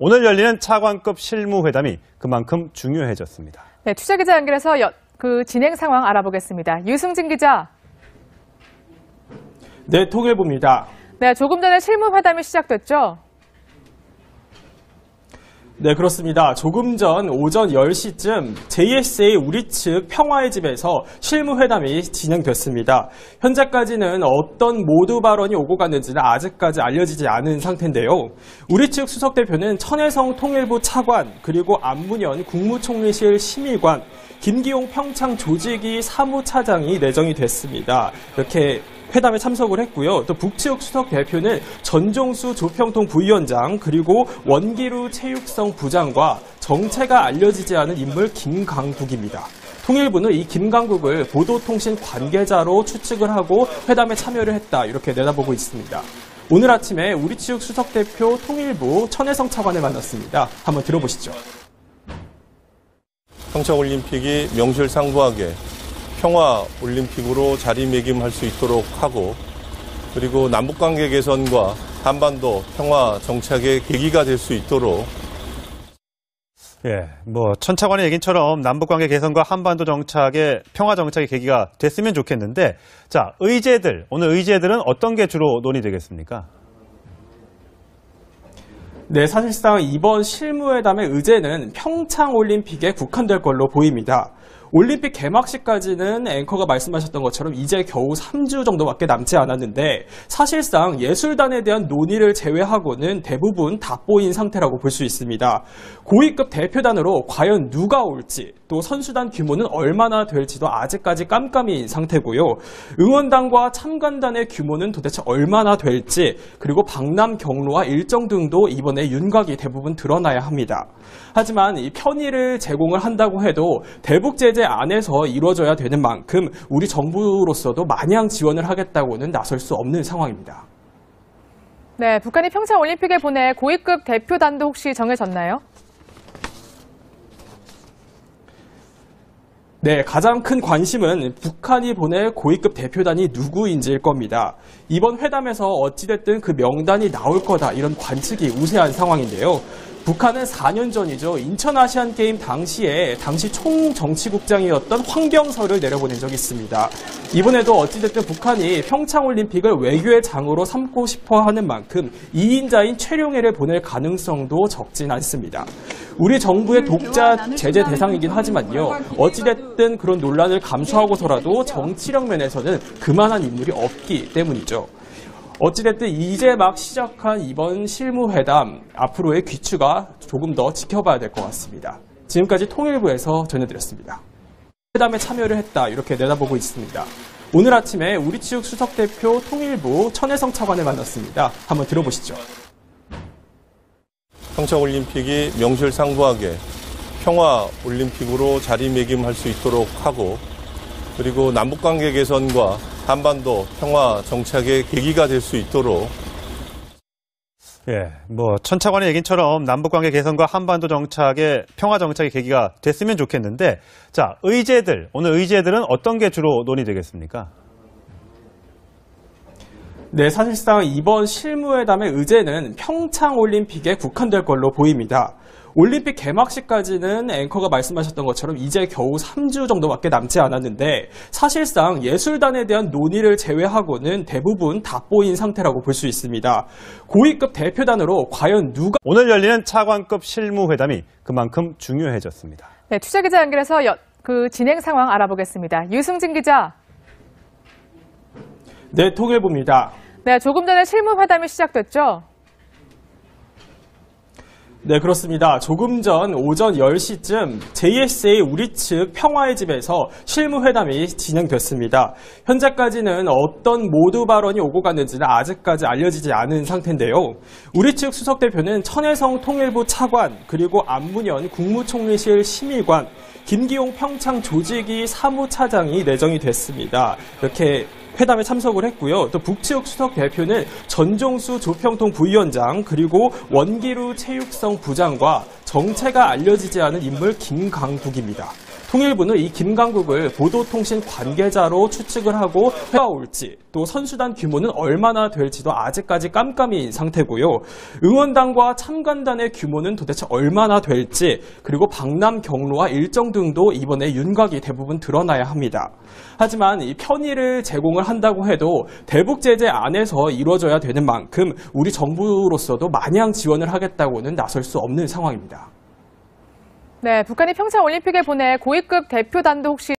오늘 열리는 차관급 실무회담이 그만큼 중요해졌습니다. 네, 취재기자 연결해서 그 진행 상황 알아보겠습니다. 유승진 기자. 네, 통일부입니다. 네, 조금 전에 실무회담이 시작됐죠? 네, 그렇습니다. 조금 전 오전 10시쯤 JSA 우리 측 평화의 집에서 실무회담이 진행됐습니다. 현재까지는 어떤 모두 발언이 오고 갔는지는 아직까지 알려지지 않은 상태인데요. 우리 측 수석대표는 천혜성 통일부 차관, 그리고 안문현 국무총리실 심의관, 김기용 평창 조직위 사무차장이 내정이 됐습니다. 이렇게 회담에 참석을 했고요. 또 북측 수석 대표는 전종수 조평통 부위원장, 그리고 원기루 체육성 부장과 정체가 알려지지 않은 인물 김강국입니다. 통일부는 이 김강국을 보도통신 관계자로 추측을 하고 회담에 참여를 했다, 이렇게 내다보고 있습니다. 오늘 아침에 우리 측 수석 대표 통일부 천혜성 차관을 만났습니다. 한번 들어보시죠. 평창올림픽이 명실상부하게 평화올림픽으로 자리매김할 수 있도록 하고, 그리고 남북관계 개선과 한반도 평화 정착의 계기가 될 수 있도록. 천 차관의 얘기처럼 남북관계 개선과 한반도 정착의 평화 정착의 계기가 됐으면 좋겠는데, 자, 오늘 의제들은 어떤 게 주로 논의되겠습니까? 네, 사실상 이번 실무회담의 의제는 평창올림픽에 국한될 걸로 보입니다. 올림픽 개막식까지는 앵커가 말씀하셨던 것처럼 이제 겨우 3주 정도밖에 남지 않았는데, 사실상 예술단에 대한 논의를 제외하고는 대부분 답보인 상태라고 볼 수 있습니다. 고위급 대표단으로 과연 누가 올지, 또 선수단 규모는 얼마나 될지도 아직까지 깜깜이인 상태고요. 응원단과 참관단의 규모는 도대체 얼마나 될지, 그리고 방남 경로와 일정 등도 이번에 윤곽이 대부분 드러나야 합니다. 하지만 이 편의를 제공을 한다고 해도 대북 제재 안에서 이루어져야 되는 만큼 우리 정부로서도 마냥 지원을 하겠다고는 나설 수 없는 상황입니다. 네, 북한이 평창 올림픽에 보낼 고위급 대표단도 혹시 정해졌나요? 네, 가장 큰 관심은 북한이 보낼 고위급 대표단이 누구인지일 겁니다. 이번 회담에서 어찌됐든 그 명단이 나올 거다, 이런 관측이 우세한 상황인데요. 북한은 4년 전이죠. 인천 아시안게임 당시 총정치국장이었던 황병서를 내려보낸 적이 있습니다. 이번에도 어찌됐든 북한이 평창올림픽을 외교의 장으로 삼고 싶어하는 만큼 2인자인 최룡해를 보낼 가능성도 적진 않습니다. 우리 정부의 독자 제재 대상이긴 하지만요. 어찌됐든 그런 논란을 감수하고서라도 정치력 면에서는 그만한 인물이 없기 때문이죠. 어찌됐든 이제 막 시작한 이번 실무회담, 앞으로의 귀추가 조금 더 지켜봐야 될 것 같습니다. 지금까지 통일부에서 전해드렸습니다. 회담에 참여를 했다, 이렇게 내다보고 있습니다. 오늘 아침에 우리 측 수석 대표 통일부 천혜성 차관을 만났습니다. 한번 들어보시죠. 평창올림픽이 명실상부하게 평화올림픽으로 자리매김할 수 있도록 하고, 그리고 남북관계 개선과 한반도 평화 정착의 계기가 될 수 있도록. 천 차관의 얘기처럼 남북관계 개선과 한반도 정착의 평화 정착의 계기가 됐으면 좋겠는데, 자, 오늘 의제들은 어떤 게 주로 논의되겠습니까? 네, 사실상 이번 실무회담의 의제는 평창올림픽에 국한될 걸로 보입니다. 올림픽 개막식까지는 앵커가 말씀하셨던 것처럼 이제 겨우 3주 정도밖에 남지 않았는데, 사실상 예술단에 대한 논의를 제외하고는 대부분 답보인 상태라고 볼 수 있습니다. 고위급 대표단으로 과연 오늘 열리는 차관급 실무회담이 그만큼 중요해졌습니다. 네, 취재기자 연결해서 그 진행 상황 알아보겠습니다. 유승진 기자. 네, 통일부입니다. 네, 조금 전에 실무회담이 시작됐죠? 네, 그렇습니다. 조금 전 오전 10시쯤 JSA 우리 측 평화의 집에서 실무회담이 진행됐습니다. 현재까지는 어떤 모두 발언이 오고 갔는지는 아직까지 알려지지 않은 상태인데요. 우리 측 수석대표는 천혜성 통일부 차관, 그리고 안문현 국무총리실 심의관, 김기용 평창 조직위 사무차장이 내정이 됐습니다. 이렇게 회담에 참석을 했고요. 또 북측 수석 대표는 전종수 조평통 부위원장, 그리고 원기루 체육성 부장과 정체가 알려지지 않은 인물 김강국입니다. 통일부는 이 김강국을 보도통신 관계자로 추측을 하고 회가 올지 또 선수단 규모는 얼마나 될지도 아직까지 깜깜이인 상태고요. 응원단과 참관단의 규모는 도대체 얼마나 될지 그리고 방남 경로와 일정 등도 이번에 윤곽이 대부분 드러나야 합니다. 하지만 이 편의를 제공을 한다고 해도 대북 제재 안에서 이루어져야 되는 만큼 우리 정부로서도 마냥 지원을 하겠다고는 나설 수 없는 상황입니다. 네, 북한이 평창 올림픽에 보낼 고위급 대표단도 혹시